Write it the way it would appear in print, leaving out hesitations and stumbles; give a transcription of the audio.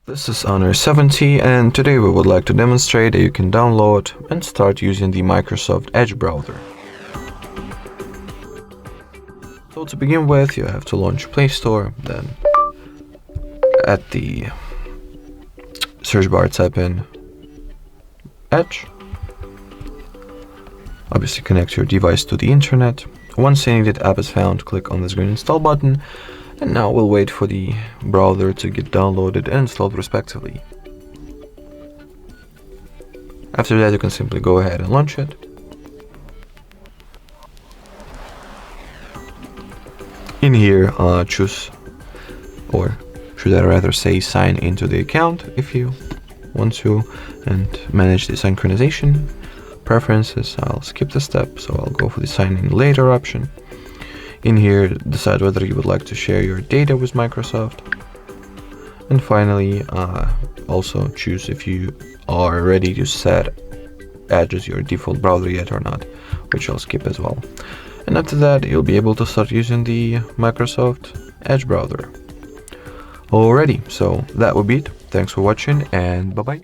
This is Honor 70, and today we would like to demonstrate that you can download and start using the Microsoft Edge browser. So to begin with, you have to launch Play Store, then at the search bar type in Edge. Obviously connect your device to the internet. Once the needed app is found, click on this green install button. And now we'll wait for the browser to get downloaded and installed respectively. After that, you can simply go ahead and launch it. In here, choose, or should I rather say sign into the account if you want to, and manage the synchronization. Preferences, I'll skip the step, so I'll go for the sign in later option. In here, decide whether you would like to share your data with Microsoft. And finally, also choose if you are ready to set Edge as your default browser yet or not, which I'll skip as well. And after that, you'll be able to start using the Microsoft Edge browser. Alrighty, so that would be it. Thanks for watching, and bye-bye.